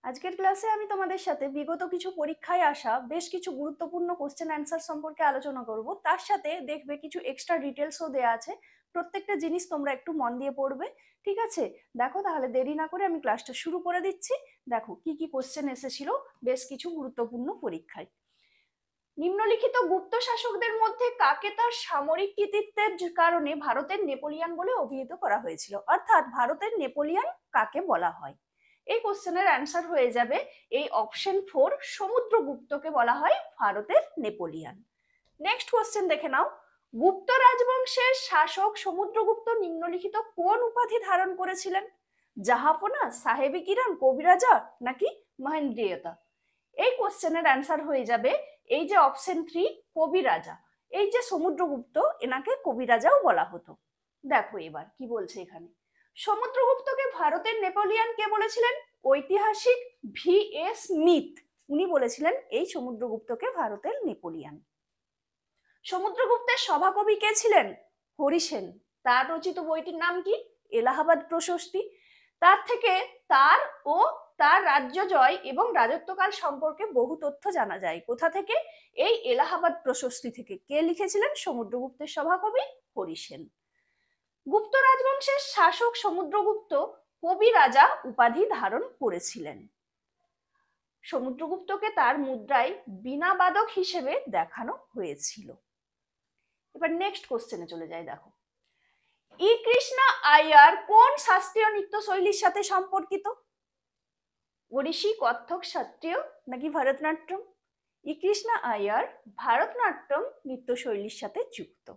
আজকের ক্লাসে আমি তোমাদের সাথে বিগত কিছু পরীক্ষায় আসা বেশ কিছু গুরুত্বপূর্ণ কোশ্চেন অ্যান্সার সম্পর্কে আলোচনা করব। তার সাথে দেখবে কিছু এক্সট্রা ডিটেলসও দেওয়া আছে। প্রত্যেকটা জিনিস তোমরা একটু মন দিয়ে পড়বে, ঠিক আছে? দেখো, তাহলে দেরি না করে আমি ক্লাসটা শুরু করে দিচ্ছি। দেখো কি কি কোশ্চেন এসেছিল বেশ কিছু গুরুত্বপূর্ণ পরীক্ষায়। নিম্নলিখিত গুপ্ত শাসকদের মধ্যে কাকে তার সামরিক কৃতিত্বের কারণে ভারতের নেপোলিয়ান বলে অভিহিত করা হয়েছিল? অর্থাৎ ভারতের নেপোলিয়ান কাকে বলা হয়? এই কোশ্চেনের অ্যান্সার হয়ে যাবে এই অপশন 4, সমুদ্রগুপ্তকে বলা হয় ভারতের নেপোলিয়ান। নেক্সট কোশ্চেন দেখে নাও, গুপ্ত রাজবংশের শাসক সমুদ্রগুপ্ত নিম্নলিখিত কোন উপাধি ধারণ করেছিলেন? জাহাপনা, সাহেবি কিরণ, কবিরাজা নাকি মহেন্দ্রিয়তা? এই কোশ্চেনের অ্যান্সার হয়ে যাবে এই যে অপশন 3, কবিরাজা। এই যে সমুদ্রগুপ্ত, এনাকে কবিরাজাও বলা হতো। দেখো এবার কি বলছে এখানে, সমুদ্রগুপ্তকে ভারতের নেপোলিয়ান কে বলেছিলেন? ঐতিহাসিক V.S. স্মিথ, উনি বলেছিলেন এই সমুদ্রগুপ্তকে ভারতের নেপোলিয়ান। সমুদ্রগুপ্তের সভাকবি কে ছিলেন? হরিসেন। তার রচিত বইটির নাম কি? এলাহাবাদ প্রশস্তি। তার থেকে তার ও তার রাজ্য জয় এবং রাজত্বকাল সম্পর্কে বহু তথ্য জানা যায়। কোথা থেকে? এই এলাহাবাদ প্রশস্তি থেকে। কে লিখেছিলেন? সমুদ্রগুপ্তের সভাকবি হরিসেন। গুপ্ত রাজবংশের শাসক সমুদ্রগুপ্ত কবি রাজা উপাধি ধারণ করেছিলেন। সমুদ্রগুপ্তকে তার মুদ্রায় বীণাবাদক হিসেবে দেখানো হয়েছিল। এবার নেক্সট কোশ্চেনে চলে যাই। দেখো, ই কৃষ্ণা আইয়ার কোন শাস্ত্রীয় নৃত্য শৈলীর সাথে সম্পর্কিত? ওড়িশি, কত্থক, শাস্ত্রীয় নাকি ভরতনাট্যম? ই কৃষ্ণা আইয়ার ভারতনাট্যম নৃত্যশৈলীর সাথে যুক্ত।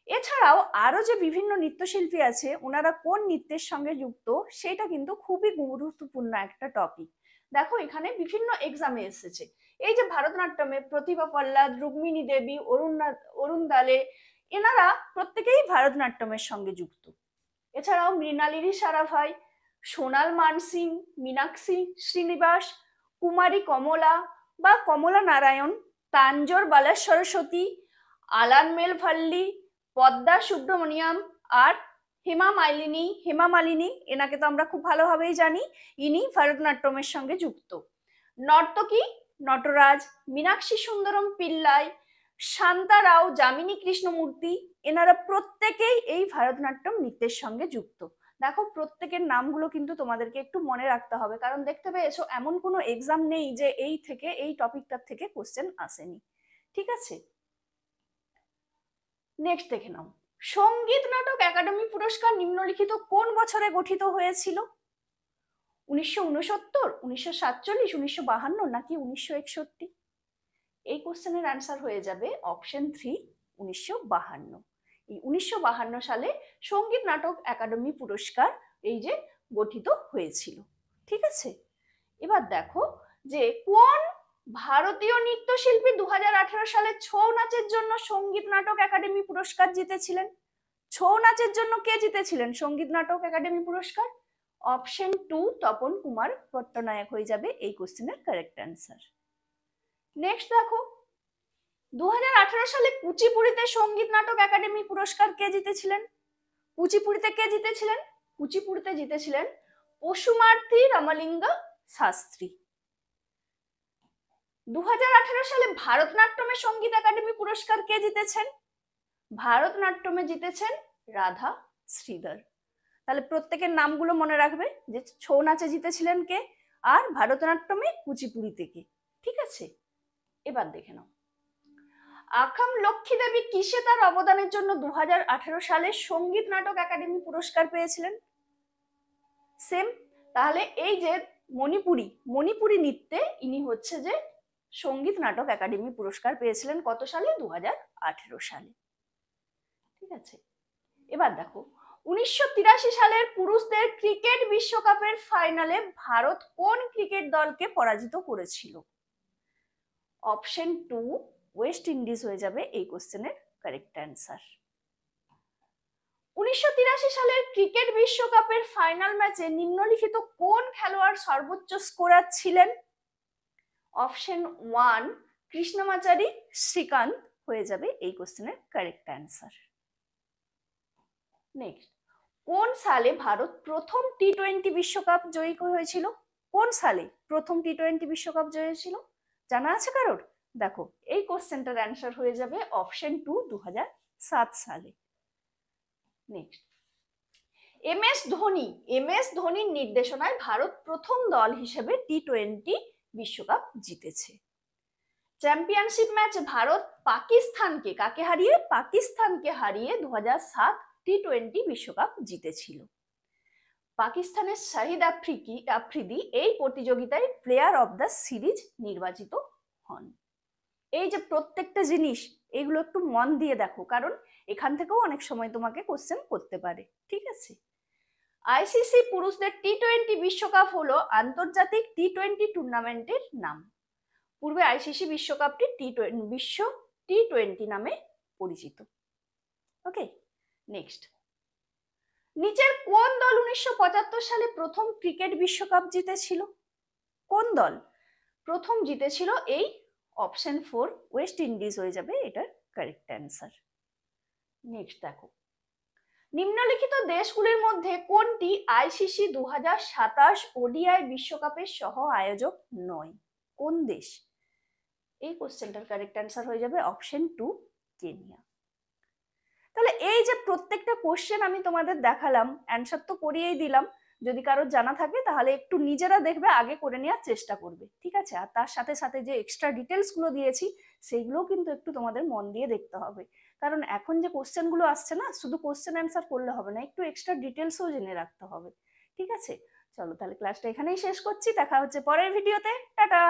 এছাড়াও আরো যে বিভিন্ন নৃত্যশিল্পী আছে, ওনারা কোন নৃত্যের সঙ্গে যুক্ত, সেটা কিন্তু খুবই গুরুত্বপূর্ণ একটা টপিক। দেখো এখানে বিভিন্ন এক্সামে এসেছে। এই যে ভারতনাট্যমে প্রতিভা পল্লাদ, রুক্মিণী দেবী, অরুণ দালে, এনারা প্রত্যেকেই ভারতনাট্যমের সঙ্গে যুক্ত। এছাড়াও মৃণালিনী সারাভাই, সোনাল মানসিং, মীনাক্ষী শ্রীনিবাস, কুমারী কমলা বা কমলা নারায়ণ, তাঞ্জোর বালা সরস্বতী, আলান মেলভাল্লি, পদ্মা সুব্রমণিয়াম আর হেমা মালিনী, এনাকে তো আমরা খুব ভালোভাবেই জানি, ইনি ভারতনাট্যমের সঙ্গে যুক্ত। নর্তকী নটরাজ, মীনাক্ষী সুন্দরম পিল্লাই, শান্তা রাও, যামিনী কৃষ্ণমূর্তি, এনারা প্রত্যেকেই এই ভারতনাট্যম নৃত্যের সঙ্গে যুক্ত। দেখো প্রত্যেকের নামগুলো কিন্তু তোমাদেরকে একটু মনে রাখতে হবে, কারণ দেখতে পেয়েছো এমন কোনো এক্সাম নেই যে এই থেকে এই টপিকটার থেকে কোশ্চেন আসেনি, ঠিক আছে? নেক্সট দেখে নাও, সঙ্গীত নাটক একাডেমি পুরস্কার নিম্নলিখিত কোন বছরে গঠিত হয়েছিল? 1969, 1947, 1952 নাকি 1961? এই কোশ্চেনের অ্যান্সার হয়ে যাবে অপশন 3, 1952। এই 1952 সালে সঙ্গীত নাটক একাডেমি পুরস্কার এই যে গঠিত হয়েছিল, ঠিক আছে? এবার দেখো যে কোন ভারতীয় নৃত্যশিল্পী 2018 সালে ছৌ নাচের জন্য সঙ্গীত নাটক একাডেমি পুরস্কার জিতেছিলেন? ছৌ নাচের জন্য কে জিতেছিলেন সঙ্গীত নাটক একাডেমি পুরস্কার? অপশন 2, তপন কুমার পট্টনায়ক হয়ে যাবে এই কোশ্চেনের কারেক্ট অ্যান্সার। নেক্সট দেখো, 2018 সালে কুচিপুড়িতে সঙ্গীত নাটক একাডেমি পুরস্কার কে জিতেছিলেন? কুচিপুড়িতে কে জিতেছিলেন? কুচিপুড়িতে জিতেছিলেন পশুমার্থী রামালিঙ্গ শাস্ত্রী। 2018 সালে ভারতনাট্যমে সঙ্গীত একাডেমি পুরস্কার কে জিতেছেন? ভারতনাট্যমে জিতেছেন রাধা শ্রীধর। তাহলে প্রত্যেকের নামগুলো মনে রাখবে যে ছৌ নাচে জিতেছিলেন কে আর ভারতনাট্যমে কুচিপুড়িতে কে, ঠিক আছে? এবার দেখে নাও, আখাম লক্ষ্মী দেবী কিসে তার অবদানের জন্য 2018 সালে সঙ্গীত নাটক একাডেমি পুরস্কার পেয়েছিলেন? সেম, তাহলে এই যে মণিপুরি নৃত্যে ইনি হচ্ছে যে সঙ্গীত নাটক একাডেমি পুরস্কার পেয়েছিলেন কত সালে? 2018 সালে, ঠিক আছে? এবার দেখো, 1983 সালের পুরুষদের ক্রিকেট বিশ্বকাপের ফাইনালে ভারত কোন ক্রিকেট দলকে পরাজিত করেছিল? অপশন 2, ওয়েস্ট ইন্ডিজ হয়ে যাবে এই কোশ্চেনের কারেক্ট অ্যান্সার। 1983 সালের ক্রিকেট বিশ্বকাপের ফাইনাল ম্যাচে নিম্নলিখিত কোন খেলোয়াড় সর্বোচ্চ স্কোরার ছিলেন? অপশন 1, কৃষ্ণমাচারী শ্রীকান্ত হয়ে যাবে এই কোশ্চেনের কারেক্ট অ্যান্সার। নেক্সট, কোন সালে ভারত প্রথম T20 বিশ্বকাপ জয়ী হয়েছিল? কোন সালে প্রথম টি-20 বিশ্বকাপ জয় ছিল? জানা আছে কারোর? দেখো এই কোশ্চেনটার অ্যান্সার হয়ে যাবে অপশন 2, 2007 সালে। নেক্সট, এম এস ধোনির নির্দেশনায় ভারত প্রথম দল হিসেবে টি-20 বিশ্বকাপ জিতেছে। চ্যাম্পিয়নশিপ ম্যাচ ভারত কাকে হারিয়ে? পাকিস্তানকে হারিয়ে 2007 টি-20 বিশ্বকাপ জিতেছিল। পাকিস্তানের শাহিদ আফ্রিদি এই প্রতিযোগিতায় প্লেয়ার অফ দ্য সিরিজ নির্বাচিত হন। এই যে প্রত্যেকটা জিনিস, এগুলো একটু মন দিয়ে দেখো, কারণ এখান থেকেও অনেক সময় তোমাকে কোশ্চেন করতে পারে। ঠিক আছে, আইসিসি পুরুষদের টি-20 বিশ্বকাপ হলো আন্তর্জাতিক টি-20 টুর্নামেন্টের নাম। পূর্বে আইসিসি বিশ্বকাপটি বিশ্ব টি-20 নামে পরিচিত। ওকে, নেক্সট, নিচের কোন দল 1975 সালে প্রথম ক্রিকেট বিশ্বকাপ জিতেছিল? কোন দল প্রথম জিতেছিল? এই অপশন 4 ওয়েস্ট ইন্ডিজ হয়ে যাবে এটার কারেক্ট অ্যান্সার। নেক্সট দেখো, নিম্নলিখিত দেশগুলির মধ্যে কোনটি আইসিসি 2027 ওডিআই বিশ্বকাপের সহ আয়োজক নয়? কোন দেশ? এই কোশ্চেনটার কারেক্ট অ্যান্সার হয়ে যাবে অপশন 2, কেনিয়া। তাহলে এই যে প্রত্যেকটা কোশ্চেন আমি তোমাদের দেখালাম, অ্যান্সার তো করিয়েই দিলাম। যদি কারোর জানা থাকে তাহলে একটু নিজেরা দেখবে, আগে করে নেওয়ার চেষ্টা করবে। ঠিক আছে, আর তার সাথে সাথে যে এক্সট্রা ডিটেলস গুলো দিয়েছি সেইগুলোও কিন্তু একটু তোমাদের মন দিয়ে দেখতে হবে, কারণ এখন যে কোশ্চেন গুলো আসছে না, শুধু কোশ্চেন অ্যান্সার করলে হবে না, একটু এক্সট্রা ডিটেলসও জেনে রাখতে হবে। ঠিক আছে, চলো তাহলে ক্লাসটা এখানেই শেষ করছি। দেখা হচ্ছে পরের ভিডিওতে। টাটা।